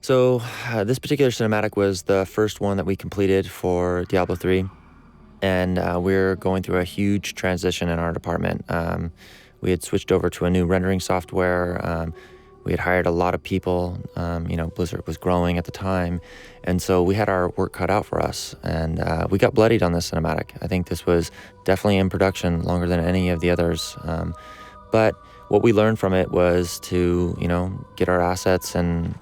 So this particular cinematic was the first one that we completed for Diablo 3, and we're going through a huge transition in our department. We had switched over to a new rendering software. We had hired a lot of people. Blizzard was growing at the time, and so we had our work cut out for us, and we got bloodied on this cinematic. I think this was definitely in production longer than any of the others. But what we learned from it was to, get our assets and,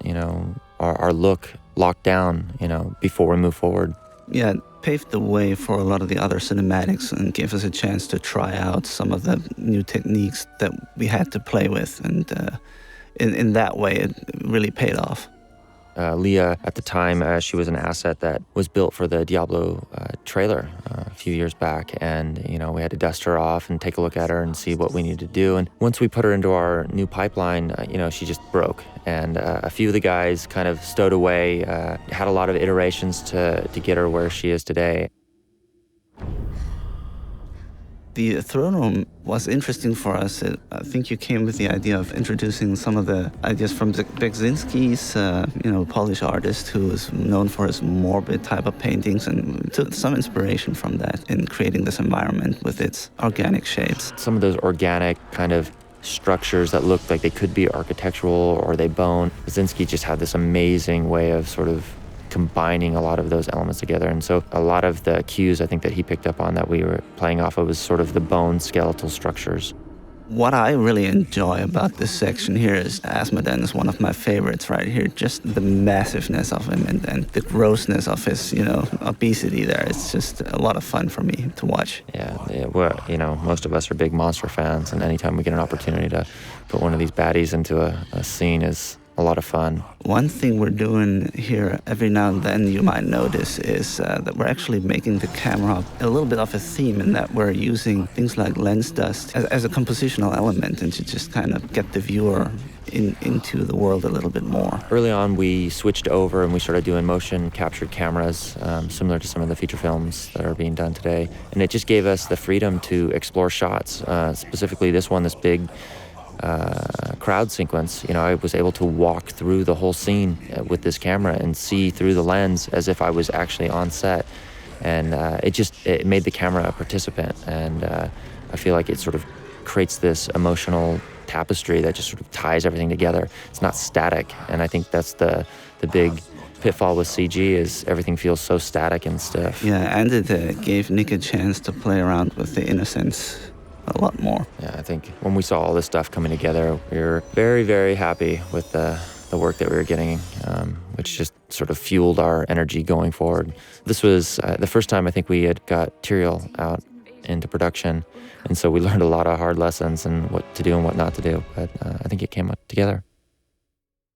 our look locked down, before we move forward. Yeah, it paved the way for a lot of the other cinematics and gave us a chance to try out some of the new techniques that we had to play with. And in that way, it really paid off. Leah, at the time, she was an asset that was built for the Diablo trailer a few years back. And, we had to dust her off and take a look at her and see what we needed to do. And once we put her into our new pipeline, she just broke. And a few of the guys kind of stowed away, had a lot of iterations to get her where she is today. The throne room was interesting for us. I think you came with the idea of introducing some of the ideas from Beksinski's, Polish artist who is known for his morbid type of paintings, and took some inspiration from that in creating this environment with its organic shapes. Some of those organic kind of structures that looked like they could be architectural or they bone. Beksinski just had this amazing way of sort of combining a lot of those elements together. And so a lot of the cues I think that he picked up on that we were playing off of was sort of the bone skeletal structures. What I really enjoy about this section here is Asmodean is one of my favorites right here. Just the massiveness of him and the grossness of his, obesity there. It's just a lot of fun for me to watch. Yeah, well, most of us are big monster fans, and anytime we get an opportunity to put one of these baddies into a scene is a lot of fun. One thing we're doing here every now and then you might notice is that we're actually making the camera a little bit of a theme, in that we're using things like lens dust as a compositional element and to just kind of get the viewer into the world a little bit more. Early on, we switched over and we started doing motion captured cameras, similar to some of the feature films that are being done today. And it just gave us the freedom to explore shots, specifically this one, this big crowd sequence. I was able to walk through the whole scene with this camera and see through the lens as if I was actually on set. And it made the camera a participant. And I feel like it sort of creates this emotional tapestry that just sort of ties everything together. It's not static. And I think that's the big pitfall with CG, is everything feels so static and stiff. Yeah, and it gave Nick a chance to play around with the innocence a lot more. Yeah, I think when we saw all this stuff coming together, we were very, very happy with the work that we were getting, which just sort of fueled our energy going forward. This was the first time I think we had got Tyrael out into production, and so we learned a lot of hard lessons and what to do and what not to do, but I think it came up together.